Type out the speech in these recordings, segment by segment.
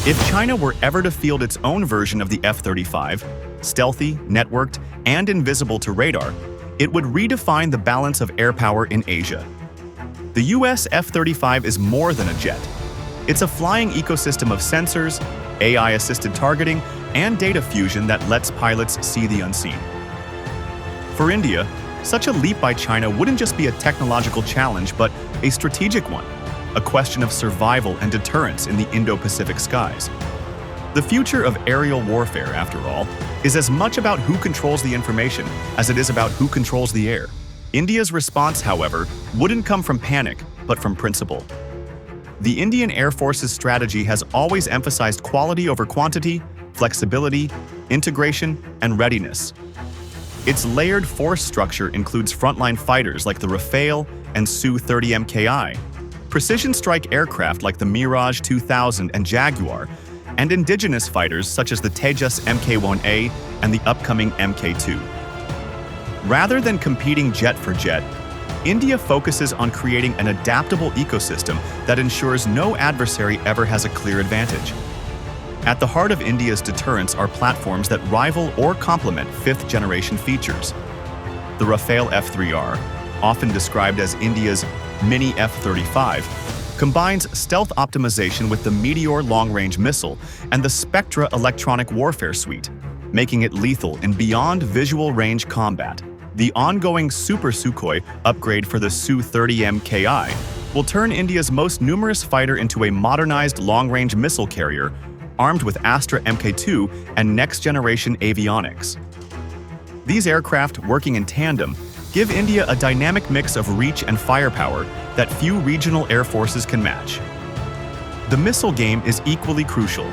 If China were ever to field its own version of the F-35, stealthy, networked, and invisible to radar, it would redefine the balance of air power in Asia. The US F-35 is more than a jet. It's a flying ecosystem of sensors, AI-assisted targeting, and data fusion that lets pilots see the unseen. For India, such a leap by China wouldn't just be a technological challenge, but a strategic one, a question of survival and deterrence in the Indo-Pacific skies. The future of aerial warfare, after all, is as much about who controls the information as it is about who controls the air. India's response, however, wouldn't come from panic, but from principle. The Indian Air Force's strategy has always emphasized quality over quantity, flexibility, integration, and readiness. Its layered force structure includes frontline fighters like the Rafale and Su-30 MKI, precision strike aircraft like the Mirage 2000 and Jaguar, and indigenous fighters such as the Tejas Mk1A and the upcoming Mk2. Rather than competing jet for jet, India focuses on creating an adaptable ecosystem that ensures no adversary ever has a clear advantage. At the heart of India's deterrence are platforms that rival or complement fifth-generation features. The Rafale F3R, often described as India's mini F-35, combines stealth optimization with the Meteor long-range missile and the Spectra electronic warfare suite, making it lethal in beyond visual range combat. The ongoing Super Sukhoi upgrade for the Su-30 MKI will turn India's most numerous fighter into a modernized long-range missile carrier armed with Astra Mk2 and next-generation avionics. These aircraft, working in tandem, give India a dynamic mix of reach and firepower that few regional air forces can match. The missile game is equally crucial.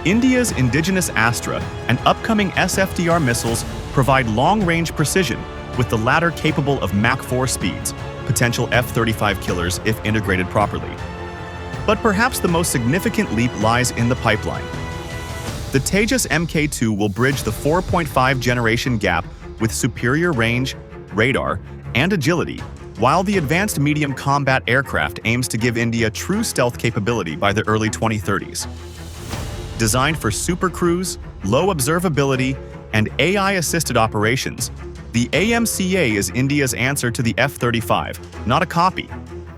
India's indigenous Astra and upcoming SFDR missiles provide long-range precision, with the latter capable of Mach 4 speeds, potential F-35 killers if integrated properly. But perhaps the most significant leap lies in the pipeline. The Tejas Mk2 will bridge the 4.5 generation gap with superior range, radar, and agility, while the advanced medium combat aircraft aims to give India true stealth capability by the early 2030s. Designed for supercruise, low observability, and AI-assisted operations, the AMCA is India's answer to the F-35, not a copy,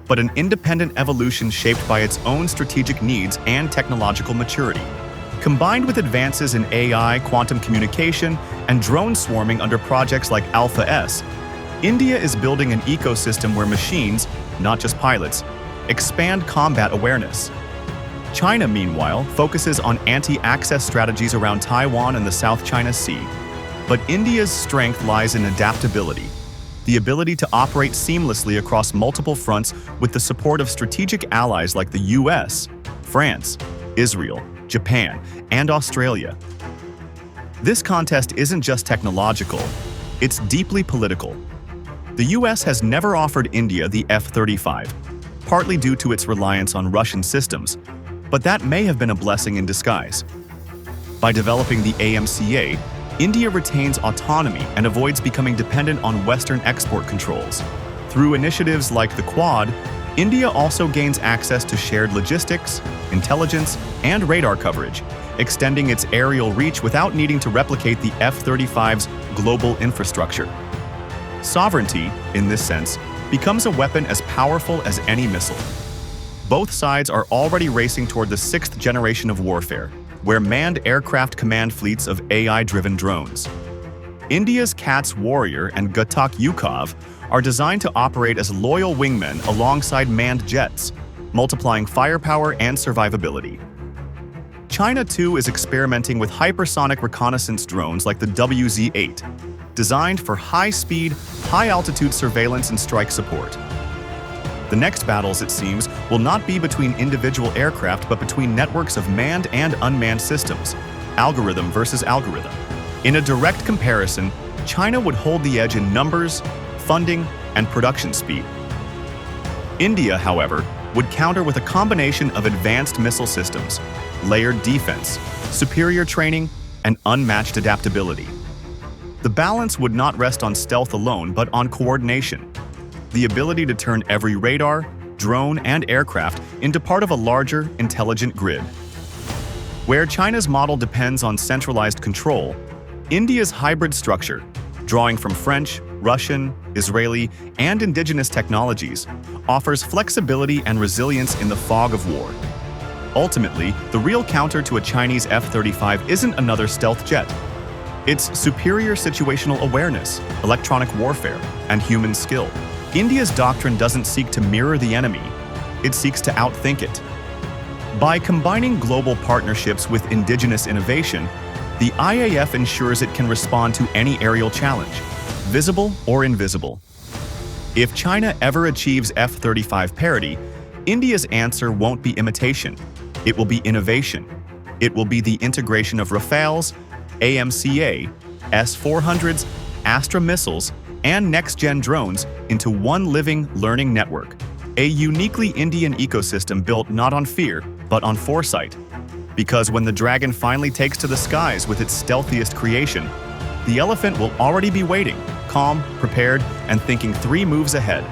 but an independent evolution shaped by its own strategic needs and technological maturity. Combined with advances in AI, quantum communication, and drone swarming under projects like Alpha S, India is building an ecosystem where machines, not just pilots, expand combat awareness. China, meanwhile, focuses on anti-access strategies around Taiwan and the South China Sea. But India's strength lies in adaptability, the ability to operate seamlessly across multiple fronts with the support of strategic allies like the US, France, Israel, Japan, and Australia. This contest isn't just technological, it's deeply political. The US has never offered India the F-35, partly due to its reliance on Russian systems, but that may have been a blessing in disguise. By developing the AMCA, India retains autonomy and avoids becoming dependent on Western export controls. Through initiatives like the Quad, India also gains access to shared logistics, intelligence, and radar coverage, extending its aerial reach without needing to replicate the F-35's global infrastructure. Sovereignty, in this sense, becomes a weapon as powerful as any missile. Both sides are already racing toward the sixth generation of warfare, where manned aircraft command fleets of AI-driven drones. India's CATS Warrior and Ghatak Yukov are designed to operate as loyal wingmen alongside manned jets, multiplying firepower and survivability. China, too, is experimenting with hypersonic reconnaissance drones like the WZ-8, designed for high-speed, high-altitude surveillance and strike support. The next battles, it seems, will not be between individual aircraft but between networks of manned and unmanned systems, algorithm versus algorithm. In a direct comparison, China would hold the edge in numbers, funding, and production speed. India, however, would counter with a combination of advanced missile systems, layered defense, superior training, and unmatched adaptability. The balance would not rest on stealth alone but on coordination, the ability to turn every radar, drone, and aircraft into part of a larger, intelligent grid. Where China's model depends on centralized control, India's hybrid structure, drawing from French, Russian, Israeli, and indigenous technologies, offers flexibility and resilience in the fog of war. Ultimately, the real counter to a Chinese F-35 isn't another stealth jet. It's superior situational awareness, electronic warfare, and human skill. India's doctrine doesn't seek to mirror the enemy, it seeks to outthink it. By combining global partnerships with indigenous innovation, the IAF ensures it can respond to any aerial challenge, visible or invisible. If China ever achieves F-35 parity, India's answer won't be imitation, it will be innovation. It will be the integration of Rafales, AMCA, S-400s, Astra missiles, and next-gen drones into one living, learning network, a uniquely Indian ecosystem built not on fear, but on foresight. Because when the dragon finally takes to the skies with its stealthiest creation, the elephant will already be waiting, calm, prepared, and thinking 3 moves ahead.